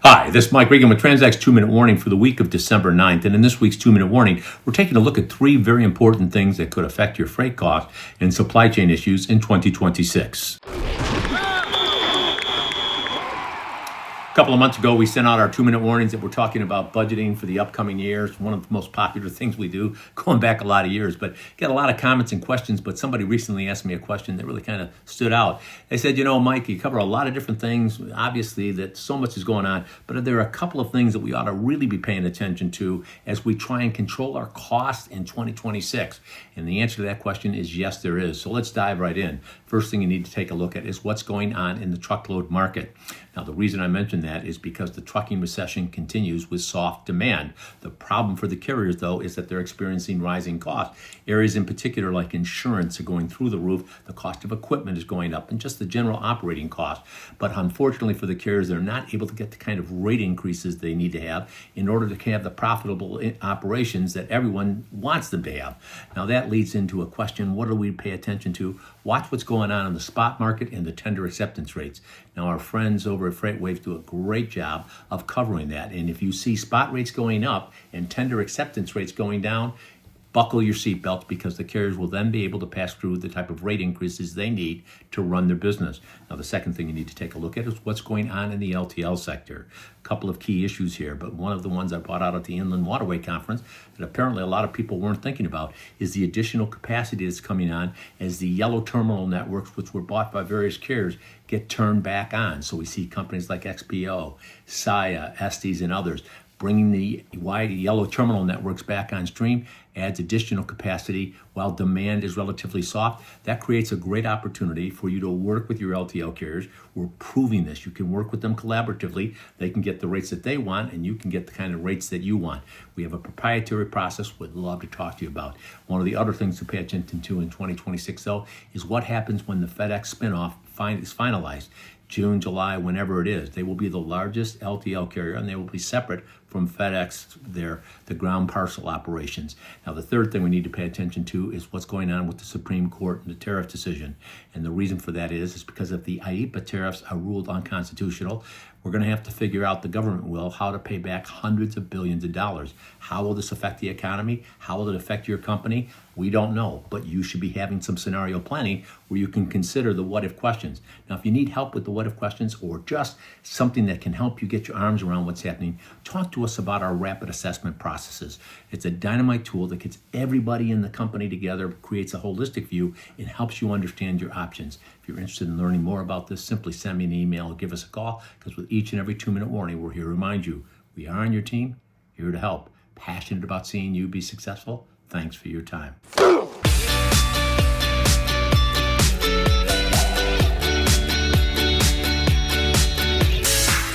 Hi, this is Mike Regan with Transact's 2-Minute Warning for the week of December 9th. And in this week's 2-Minute Warning, we're taking a look at three very important things that could affect your freight costs and supply chain issues in 2026. A couple of months ago, we sent out our 2-minute warnings that we're talking about budgeting for the upcoming year. It's one of the most popular things we do, going back a lot of years. But get a lot of comments and questions, but somebody recently asked me a question that really kind of stood out. They said, Mike, you cover a lot of different things. Obviously, that so much is going on, but there are a couple of things that we ought to really be paying attention to as we try and control our costs in 2026. And the answer to that question is yes, there is. So let's dive right in. First thing you need to take a look at is what's going on in the truckload market. Now, the reason I mention that is because the trucking recession continues with soft demand. The problem for the carriers, though, is that they're experiencing rising costs. Areas in particular like insurance are going through the roof, the cost of equipment is going up, and just the general operating costs. But unfortunately for the carriers, they're not able to get the kind of rate increases they need to have in order to have the profitable operations that everyone wants them to have. Now, that leads into a question, what do we pay attention to? Watch what's going on in the spot market and the tender acceptance rates. Now, our friends over at FreightWaves do a great job of covering that. And if you see spot rates going up and tender acceptance rates going down, buckle your seatbelts, because the carriers will then be able to pass through the type of rate increases they need to run their business. Now, the second thing you need to take a look at is what's going on in the LTL sector. A couple of key issues here, but one of the ones I brought out at the Inland Waterway Conference that apparently a lot of people weren't thinking about is the additional capacity that's coming on as the yellow terminal networks, which were bought by various carriers, get turned back on. So we see companies like XPO, Saia, Estes, and others bringing the wide yellow terminal networks back on stream, adds additional capacity while demand is relatively soft. That creates a great opportunity for you to work with your LTL carriers. We're proving this. You can work with them collaboratively. They can get the rates that they want, and you can get the kind of rates that you want. We have a proprietary process we'd love to talk to you about. One of the other things to pay attention to in 2026, though, is what happens when the FedEx spinoff is finalized. June, July, whenever it is, they will be the largest LTL carrier, and they will be separate from FedEx, the ground parcel operations. Now, the third thing we need to pay attention to is what's going on with the Supreme Court and the tariff decision. And the reason for that is because if the IEEPA tariffs are ruled unconstitutional, we're going to have to figure out, the government will, how to pay back hundreds of billions of dollars. How will this affect the economy? How will it affect your company? We don't know, but you should be having some scenario planning where you can consider the what-if questions. Now, if you need help with the what-if questions or just something that can help you get your arms around what's happening, talk to us about our rapid assessment processes. It's a dynamite tool that gets everybody in the company together, creates a holistic view, and helps you understand your options. If you're interested in learning more about this, simply send me an email or give us a call, because with each and every 2-minute warning, we're here to remind you we are on your team, here to help, passionate about seeing you be successful. Thanks for your time.